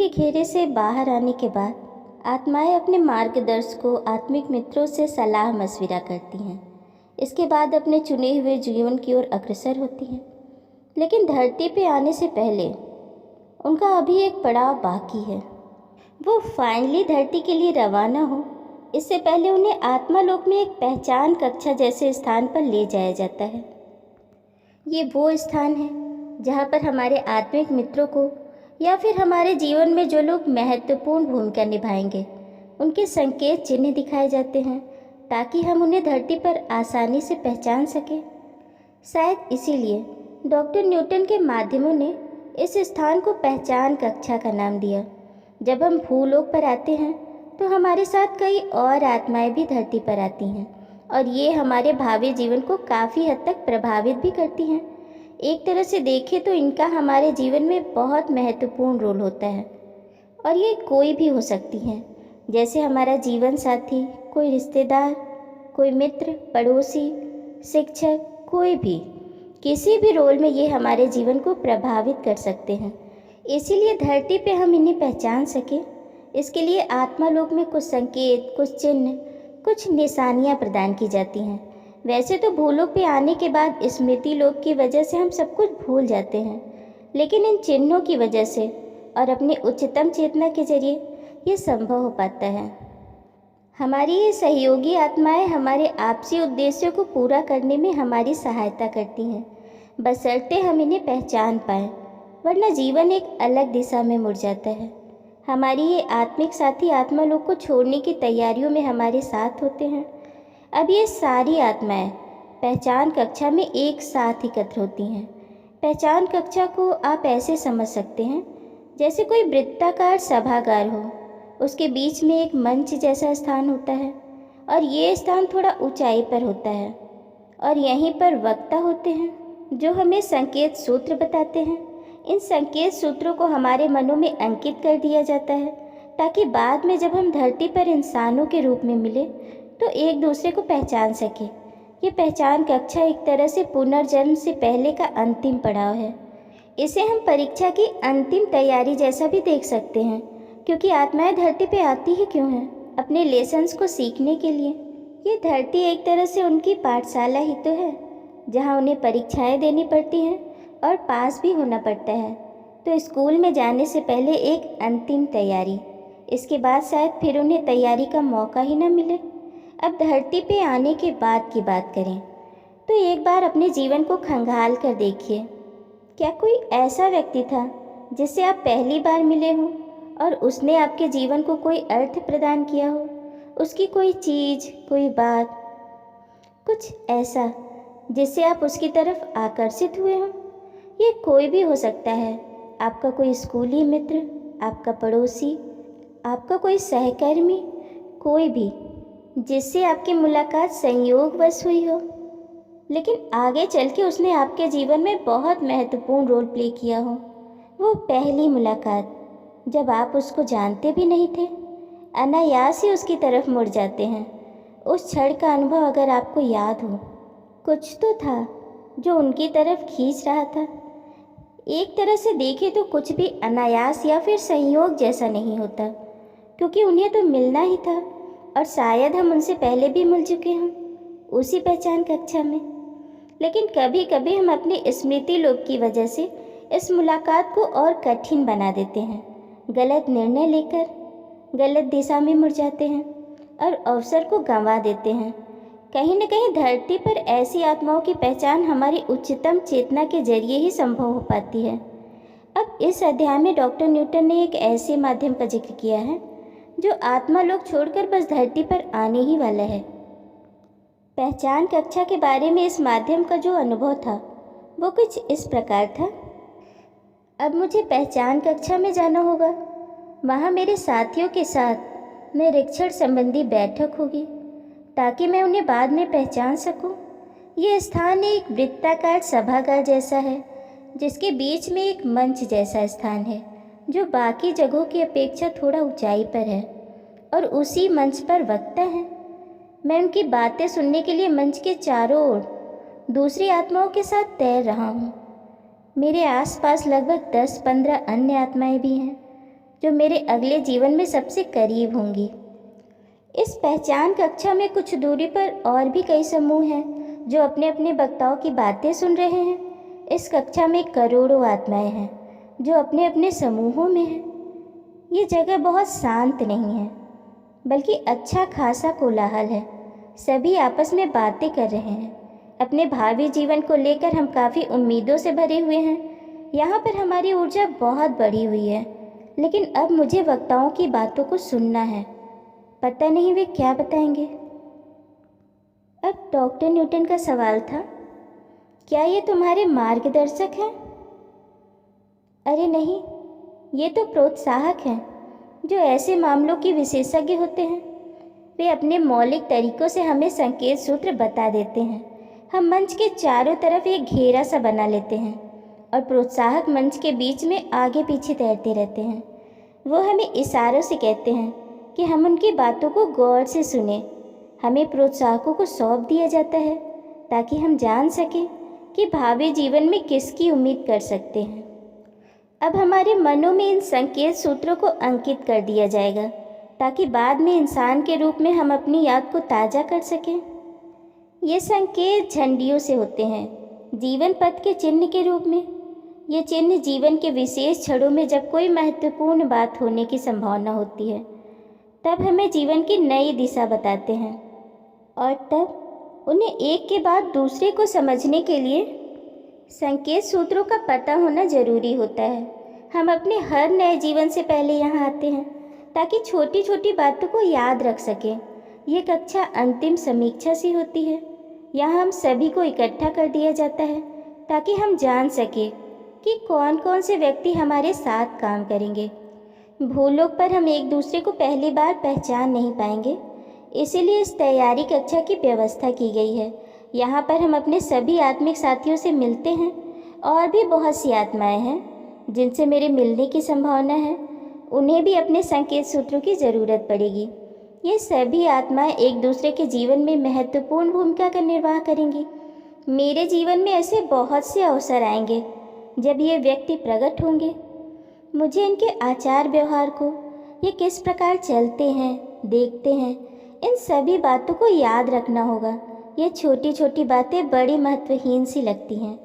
के घेरे से बाहर आने के बाद आत्माएं अपने मार्गदर्शकों आत्मिक मित्रों से सलाह मशविरा करती हैं। इसके बाद अपने चुने हुए जीवन की ओर अग्रसर होती हैं। लेकिन धरती पे आने से पहले उनका अभी एक पड़ाव बाकी है। वो फाइनली धरती के लिए रवाना हो, इससे पहले उन्हें आत्मालोक में एक पहचान कक्षा जैसे स्थान पर ले जाया जाता है। ये वो स्थान है जहाँ पर हमारे आत्मिक मित्रों को या फिर हमारे जीवन में जो लोग महत्वपूर्ण भूमिका निभाएंगे उनके संकेत चिन्ह दिखाए जाते हैं, ताकि हम उन्हें धरती पर आसानी से पहचान सकें। शायद इसीलिए डॉक्टर न्यूटन के माध्यमों ने इस स्थान को पहचान कक्षा का नाम दिया। जब हम भूलोक पर आते हैं तो हमारे साथ कई और आत्माएं भी धरती पर आती हैं और ये हमारे भावी जीवन को काफ़ी हद तक प्रभावित भी करती हैं। एक तरह से देखें तो इनका हमारे जीवन में बहुत महत्वपूर्ण रोल होता है और ये कोई भी हो सकती हैं, जैसे हमारा जीवन साथी, कोई रिश्तेदार, कोई मित्र, पड़ोसी, शिक्षक, कोई भी। किसी भी रोल में ये हमारे जीवन को प्रभावित कर सकते हैं। इसीलिए धरती पे हम इन्हें पहचान सकें, इसके लिए आत्मालोक में कुछ संकेत, कुछ चिन्ह, कुछ निशानियाँ प्रदान की जाती हैं। वैसे तो भूलोक पे आने के बाद स्मृति लोक की वजह से हम सब कुछ भूल जाते हैं, लेकिन इन चिन्हों की वजह से और अपनी उच्चतम चेतना के जरिए ये संभव हो पाता है। हमारी ये सहयोगी आत्माएं हमारे आपसी उद्देश्यों को पूरा करने में हमारी सहायता करती हैं, बशर्ते हम इन्हें पहचान पाएँ, वरना जीवन एक अलग दिशा में मुड़ जाता है। हमारी ये आत्मिक साथी आत्मालोक को छोड़ने की तैयारियों में हमारे साथ होते हैं। अब ये सारी आत्माएं पहचान कक्षा में एक साथ एकत्र होती हैं। पहचान कक्षा को आप ऐसे समझ सकते हैं जैसे कोई वृत्ताकार सभागार हो, उसके बीच में एक मंच जैसा स्थान होता है और ये स्थान थोड़ा ऊंचाई पर होता है और यहीं पर वक्ता होते हैं जो हमें संकेत सूत्र बताते हैं। इन संकेत सूत्रों को हमारे मनों में अंकित कर दिया जाता है, ताकि बाद में जब हम धरती पर इंसानों के रूप में मिले तो एक दूसरे को पहचान सके। ये पहचान कक्षा एक तरह से पुनर्जन्म से पहले का अंतिम पड़ाव है। इसे हम परीक्षा की अंतिम तैयारी जैसा भी देख सकते हैं, क्योंकि आत्माएं धरती पे आती ही क्यों हैं? अपने लेसन्स को सीखने के लिए। ये धरती एक तरह से उनकी पाठशाला ही तो है, जहाँ उन्हें परीक्षाएं देनी पड़ती हैं और पास भी होना पड़ता है। तो स्कूल में जाने से पहले एक अंतिम तैयारी, इसके बाद शायद फिर उन्हें तैयारी का मौका ही न मिले। अब धरती पे आने के बाद की बात करें तो एक बार अपने जीवन को खंगाल कर देखिए। क्या कोई ऐसा व्यक्ति था जिससे आप पहली बार मिले हो और उसने आपके जीवन को कोई अर्थ प्रदान किया हो? उसकी कोई चीज़, कोई बात, कुछ ऐसा जिससे आप उसकी तरफ आकर्षित हुए हो? ये कोई भी हो सकता है। आपका कोई स्कूली मित्र, आपका पड़ोसी, आपका कोई सहकर्मी, कोई भी जिससे आपकी मुलाकात संयोगवश हुई हो, लेकिन आगे चल के उसने आपके जीवन में बहुत महत्वपूर्ण रोल प्ले किया हो। वो पहली मुलाकात जब आप उसको जानते भी नहीं थे, अनायास ही उसकी तरफ मुड़ जाते हैं। उस क्षण का अनुभव अगर आपको याद हो, कुछ तो था जो उनकी तरफ खींच रहा था। एक तरह से देखें तो कुछ भी अनायास या फिर संयोग जैसा नहीं होता, क्योंकि उन्हें तो मिलना ही था और शायद हम उनसे पहले भी मिल चुके हैं उसी पहचान कक्षा में। लेकिन कभी कभी हम अपनी स्मृति लोक की वजह से इस मुलाकात को और कठिन बना देते हैं, गलत निर्णय लेकर गलत दिशा में मुड़ जाते हैं और अवसर को गंवा देते हैं। कहीं न कहीं धरती पर ऐसी आत्माओं की पहचान हमारी उच्चतम चेतना के जरिए ही संभव हो पाती है। अब इस अध्याय में डॉक्टर न्यूटन ने एक ऐसे माध्यम का जिक्र किया है जो आत्मालोक छोड़कर बस धरती पर आने ही वाला है। पहचान कक्षा के बारे में इस माध्यम का जो अनुभव था वो कुछ इस प्रकार था। अब मुझे पहचान कक्षा में जाना होगा। वहाँ मेरे साथियों के साथ निरीक्षण संबंधी बैठक होगी, ताकि मैं उन्हें बाद में पहचान सकूं। ये स्थान एक वृत्ताकार सभागार जैसा है, जिसके बीच में एक मंच जैसा स्थान है जो बाकी जगहों की अपेक्षा थोड़ा ऊंचाई पर है, और उसी मंच पर वक्ता है। मैं उनकी बातें सुनने के लिए मंच के चारों ओर दूसरी आत्माओं के साथ तैर रहा हूँ। मेरे आसपास लगभग 10-15 अन्य आत्माएं भी हैं जो मेरे अगले जीवन में सबसे करीब होंगी। इस पहचान कक्षा में कुछ दूरी पर और भी कई समूह हैं जो अपने अपने वक्ताओं की बातें सुन रहे हैं। इस कक्षा में करोड़ों आत्माएं हैं जो अपने अपने समूहों में हैं। ये जगह बहुत शांत नहीं है, बल्कि अच्छा खासा कोलाहल है। सभी आपस में बातें कर रहे हैं। अपने भावी जीवन को लेकर हम काफ़ी उम्मीदों से भरे हुए हैं। यहाँ पर हमारी ऊर्जा बहुत बढ़ी हुई है, लेकिन अब मुझे वक्ताओं की बातों को सुनना है। पता नहीं वे क्या बताएंगे। अब डॉक्टर न्यूटन का सवाल था, क्या ये तुम्हारे मार्गदर्शक हैं? अरे नहीं, ये तो प्रोत्साहक हैं जो ऐसे मामलों की विशेषज्ञ होते हैं। वे अपने मौलिक तरीकों से हमें संकेत सूत्र बता देते हैं। हम मंच के चारों तरफ एक घेरा सा बना लेते हैं और प्रोत्साहक मंच के बीच में आगे पीछे तैरते रहते हैं। वो हमें इशारों से कहते हैं कि हम उनकी बातों को गौर से सुनें। हमें प्रोत्साहकों को सौंप दिया जाता है ताकि हम जान सकें कि भावी जीवन में किसकी उम्मीद कर सकते हैं। अब हमारे मनों में इन संकेत सूत्रों को अंकित कर दिया जाएगा ताकि बाद में इंसान के रूप में हम अपनी याद को ताज़ा कर सकें। ये संकेत झंडियों से होते हैं, जीवन पथ के चिन्ह के रूप में। ये चिन्ह जीवन के विशेष क्षणों में जब कोई महत्वपूर्ण बात होने की संभावना होती है, तब हमें जीवन की नई दिशा बताते हैं। और तब उन्हें एक के बाद दूसरे को समझने के लिए संकेत सूत्रों का पता होना जरूरी होता है। हम अपने हर नए जीवन से पहले यहाँ आते हैं ताकि छोटी छोटी बातों को याद रख सकें। ये कक्षा अंतिम समीक्षा सी होती है। यहाँ हम सभी को इकट्ठा कर दिया जाता है ताकि हम जान सकें कि कौन कौन से व्यक्ति हमारे साथ काम करेंगे। भूलोक पर हम एक दूसरे को पहली बार पहचान नहीं पाएंगे, इसीलिए इस तैयारी कक्षा की व्यवस्था की गई है। यहाँ पर हम अपने सभी आत्मिक साथियों से मिलते हैं। और भी बहुत सी आत्माएं हैं जिनसे मेरे मिलने की संभावना है। उन्हें भी अपने संकेत सूत्रों की ज़रूरत पड़ेगी। ये सभी आत्माएं एक दूसरे के जीवन में महत्वपूर्ण भूमिका का निर्वाह करेंगी। मेरे जीवन में ऐसे बहुत से अवसर आएंगे जब ये व्यक्ति प्रकट होंगे। मुझे इनके आचार व्यवहार को, ये किस प्रकार चलते हैं, देखते हैं, इन सभी बातों को याद रखना होगा। ये छोटी छोटी बातें बड़ी महत्वहीन सी लगती हैं,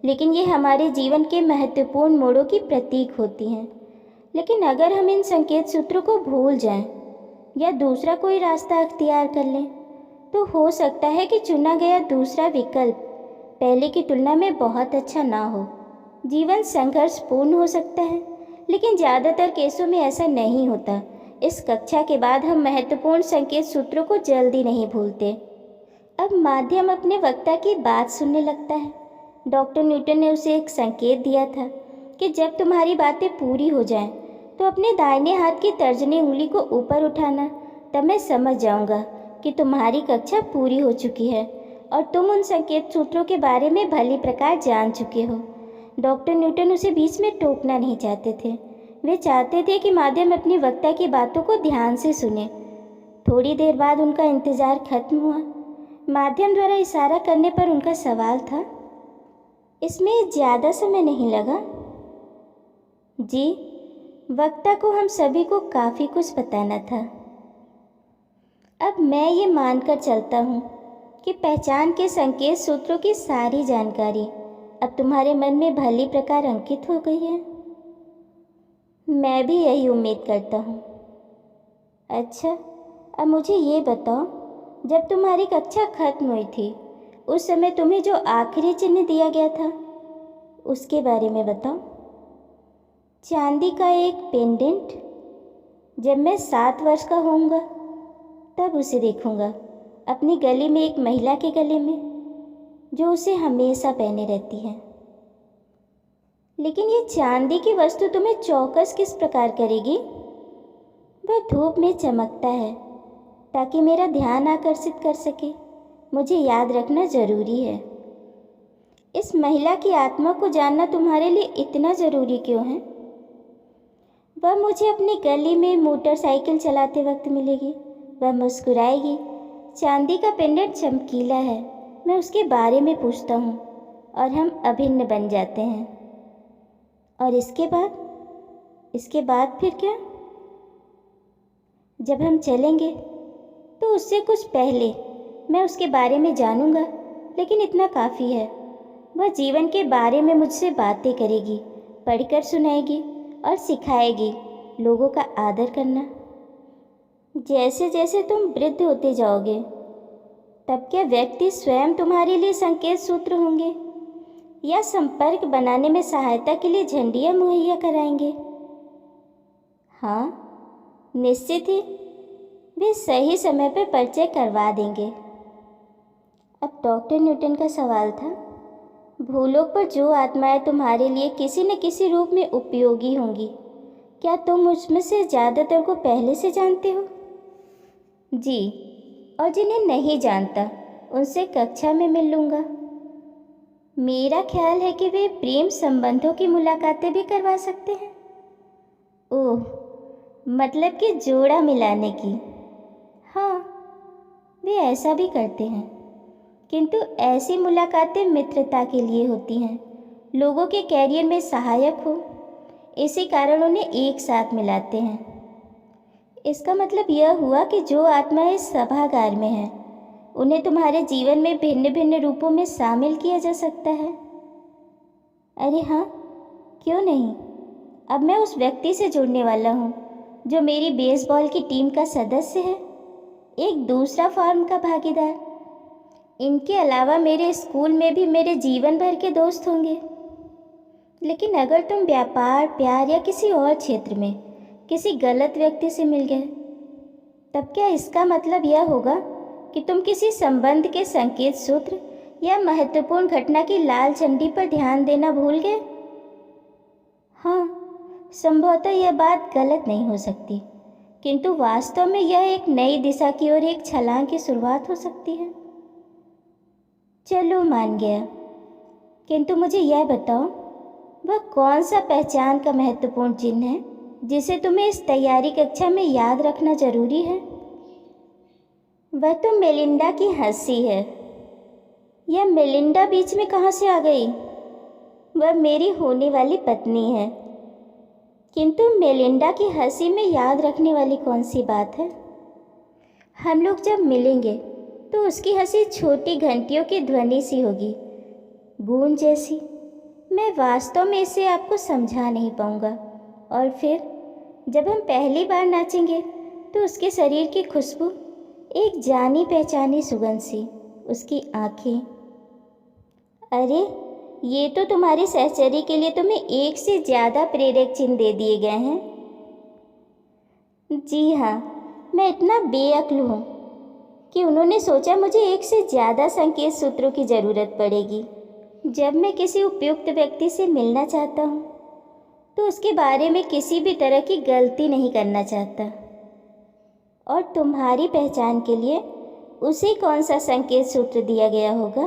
लेकिन ये हमारे जीवन के महत्वपूर्ण मोड़ों की प्रतीक होती हैं। लेकिन अगर हम इन संकेत सूत्रों को भूल जाएं या दूसरा कोई रास्ता अख्तियार कर लें, तो हो सकता है कि चुना गया दूसरा विकल्प पहले की तुलना में बहुत अच्छा ना हो। जीवन संघर्षपूर्ण हो सकता है, लेकिन ज़्यादातर केसों में ऐसा नहीं होता। इस कक्षा के बाद हम महत्वपूर्ण संकेत सूत्रों को जल्दी नहीं भूलते। अब माध्यम अपने वक्ता की बात सुनने लगता है। डॉक्टर न्यूटन ने उसे एक संकेत दिया था कि जब तुम्हारी बातें पूरी हो जाएं, तो अपने दाहिने हाथ की तर्जनी उंगली को ऊपर उठाना। तब मैं समझ जाऊंगा कि तुम्हारी कक्षा पूरी हो चुकी है और तुम उन संकेत सूत्रों के बारे में भली प्रकार जान चुके हो। डॉक्टर न्यूटन उसे बीच में टोकना नहीं चाहते थे। वे चाहते थे कि माध्यम अपनी वक्ता की बातों को ध्यान से सुने। थोड़ी देर बाद उनका इंतज़ार खत्म हुआ। माध्यम द्वारा इशारा करने पर उनका सवाल था, इसमें ज़्यादा समय नहीं लगा? जी, वक्ता को हम सभी को काफ़ी कुछ बताना था। अब मैं ये मानकर चलता हूँ कि पहचान के संकेत सूत्रों की सारी जानकारी अब तुम्हारे मन में भली प्रकार अंकित हो गई है। मैं भी यही उम्मीद करता हूँ। अच्छा, अब मुझे ये बताओ, जब तुम्हारी कक्षा खत्म हुई थी उस समय तुम्हें जो आखिरी चिन्ह दिया गया था उसके बारे में बताओ। चांदी का एक पेंडेंट। जब मैं 7 वर्ष का होऊंगा तब उसे देखूंगा अपनी गली में, एक महिला के गले में जो उसे हमेशा पहने रहती है। लेकिन ये चांदी की वस्तु तुम्हें चौकस किस प्रकार करेगी? वह धूप में चमकता है ताकि मेरा ध्यान आकर्षित कर सके। मुझे याद रखना जरूरी है। इस महिला की आत्मा को जानना तुम्हारे लिए इतना ज़रूरी क्यों है? वह मुझे अपनी गली में मोटरसाइकिल चलाते वक्त मिलेगी। वह मुस्कुराएगी। चांदी का पेंडेंट चमकीला है। मैं उसके बारे में पूछता हूँ और हम अभिन्न बन जाते हैं। और इसके बाद इसके बाद फिर क्या? जब हम चलेंगे तो उससे कुछ पहले मैं उसके बारे में जानूंगा, लेकिन इतना काफ़ी है। वह जीवन के बारे में मुझसे बातें करेगी, पढ़कर सुनाएगी और सिखाएगी लोगों का आदर करना। जैसे जैसे तुम वृद्ध होते जाओगे, तब क्या व्यक्ति स्वयं तुम्हारे लिए संकेत सूत्र होंगे या संपर्क बनाने में सहायता के लिए झंडियाँ मुहैया कराएंगे? हाँ, निश्चित ही वे सही समय पर परिचय करवा देंगे। अब डॉक्टर न्यूटन का सवाल था, भूलोक पर जो आत्माएं तुम्हारे लिए किसी न किसी रूप में उपयोगी होंगी, क्या तुम उसमें से ज़्यादातर को पहले से जानते हो? जी, और जिन्हें नहीं जानता उनसे कक्षा में मिल लूँगा। मेरा ख्याल है कि वे प्रेम संबंधों की मुलाकातें भी करवा सकते हैं। ओह, मतलब कि जोड़ा मिलाने की। हाँ, वे ऐसा भी करते हैं, किंतु ऐसी मुलाकातें मित्रता के लिए होती हैं, लोगों के कैरियर में सहायक हो, इसी कारण उन्हें एक साथ मिलाते हैं। इसका मतलब यह हुआ कि जो आत्माएं इस सभागार में हैं, उन्हें तुम्हारे जीवन में भिन्न भिन्न रूपों में शामिल किया जा सकता है। अरे हाँ, क्यों नहीं। अब मैं उस व्यक्ति से जुड़ने वाला हूँ जो मेरी बेसबॉल की टीम का सदस्य है, एक दूसरा फॉर्म का भागीदार। इनके अलावा मेरे स्कूल में भी मेरे जीवन भर के दोस्त होंगे। लेकिन अगर तुम व्यापार, प्यार या किसी और क्षेत्र में किसी गलत व्यक्ति से मिल गए, तब क्या इसका मतलब यह होगा कि तुम किसी संबंध के संकेत सूत्र या महत्वपूर्ण घटना की लाल झंडी पर ध्यान देना भूल गए? हाँ, संभवतः यह बात गलत नहीं हो सकती, किंतु वास्तव में यह एक नई दिशा की ओर एक छलांग की शुरुआत हो सकती है। चलो, मान गया, किंतु मुझे यह बताओ, वह कौन सा पहचान का महत्वपूर्ण चिन्ह है जिसे तुम्हें इस तैयारी कक्षा में याद रखना जरूरी है? वह तो मेलिंडा की हंसी है। यह मेलिंडा बीच में कहाँ से आ गई? वह मेरी होने वाली पत्नी है। किंतु मेलिंडा की हंसी में याद रखने वाली कौन सी बात है? हम लोग जब मिलेंगे तो उसकी हंसी छोटी घंटियों की ध्वनि सी होगी, गूंज जैसी। मैं वास्तव में इसे आपको समझा नहीं पाऊंगा। और फिर जब हम पहली बार नाचेंगे तो उसके शरीर की खुशबू, एक जानी पहचानी सुगंध सी, उसकी आंखें। अरे, ये तो तुम्हारी सहचरी के लिए तुम्हें एक से ज़्यादा प्रेरक चिन्ह दे दिए गए हैं। जी हाँ, मैं इतना बेअक्ल हूँ कि उन्होंने सोचा मुझे एक से ज़्यादा संकेत सूत्रों की ज़रूरत पड़ेगी। जब मैं किसी उपयुक्त व्यक्ति से मिलना चाहता हूँ तो उसके बारे में किसी भी तरह की गलती नहीं करना चाहता। और तुम्हारी पहचान के लिए उसे कौन सा संकेत सूत्र दिया गया होगा?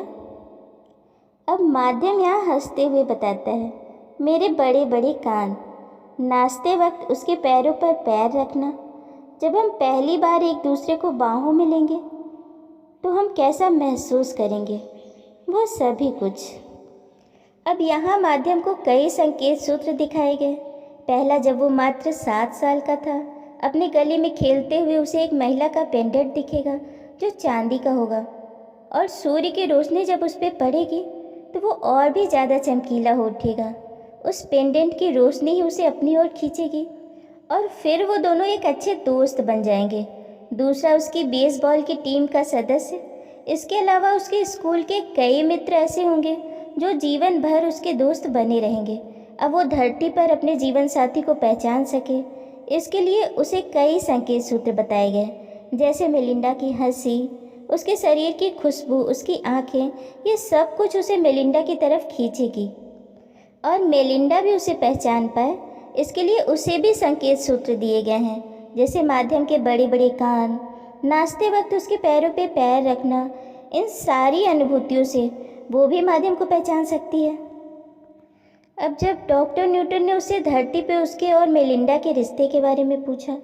अब माध्यम यहाँ हंसते हुए बताता है, मेरे बड़े बड़े कान, नाचते वक्त उसके पैरों पर पैर रखना, जब हम पहली बार एक दूसरे को बाहों में लेंगे तो हम कैसा महसूस करेंगे, वो सभी कुछ। अब यहाँ माध्यम को कई संकेत सूत्र दिखाए गए। पहला, जब वो मात्र 7 साल का था, अपने गले में खेलते हुए उसे एक महिला का पेंडेंट दिखेगा जो चांदी का होगा, और सूर्य की रोशनी जब उस पर पड़ेगी तो वो और भी ज़्यादा चमकीला हो उठेगा। उस पेंडेंट की रोशनी ही उसे अपनी ओर खींचेगी और फिर वो दोनों एक अच्छे दोस्त बन जाएंगे। दूसरा, उसकी बेसबॉल की टीम का सदस्य। इसके अलावा उसके स्कूल के कई मित्र ऐसे होंगे जो जीवन भर उसके दोस्त बने रहेंगे। अब वो धरती पर अपने जीवन साथी को पहचान सके, इसके लिए उसे कई संकेत सूत्र बताए गए, जैसे मेलिंडा की हंसी, उसके शरीर की खुशबू, उसकी आंखें। ये सब कुछ उसे मेलिंडा की तरफ खींचेगी और मेलिंडा भी उसे पहचान पाए, इसके लिए उसे भी संकेत सूत्र दिए गए हैं, जैसे माध्यम के बड़े बड़े कान, नाचते वक्त उसके पैरों पे पैर रखना। इन सारी अनुभूतियों से वो भी माध्यम को पहचान सकती है। अब जब डॉक्टर न्यूटन ने उससे धरती पे उसके और मेलिंडा के रिश्ते के बारे में पूछा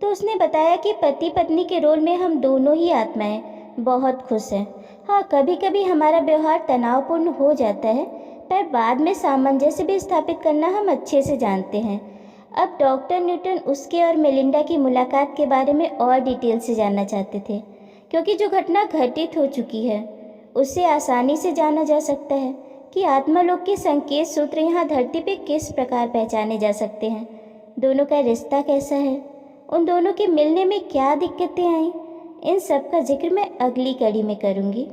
तो उसने बताया कि पति पत्नी के रोल में हम दोनों ही आत्माएं बहुत खुश हैं। हाँ, कभी कभी हमारा व्यवहार तनावपूर्ण हो जाता है, पर बाद में सामंजस्य भी स्थापित करना हम अच्छे से जानते हैं। अब डॉक्टर न्यूटन उसके और मेलिंडा की मुलाकात के बारे में और डिटेल से जानना चाहते थे, क्योंकि जो घटना घटित हो चुकी है उससे आसानी से जाना जा सकता है कि आत्मालोक के संकेत सूत्र यहाँ धरती पे किस प्रकार पहचाने जा सकते हैं, दोनों का रिश्ता कैसा है, उन दोनों के मिलने में क्या दिक्कतें आई। इन सब का जिक्र मैं अगली कड़ी में करूँगी।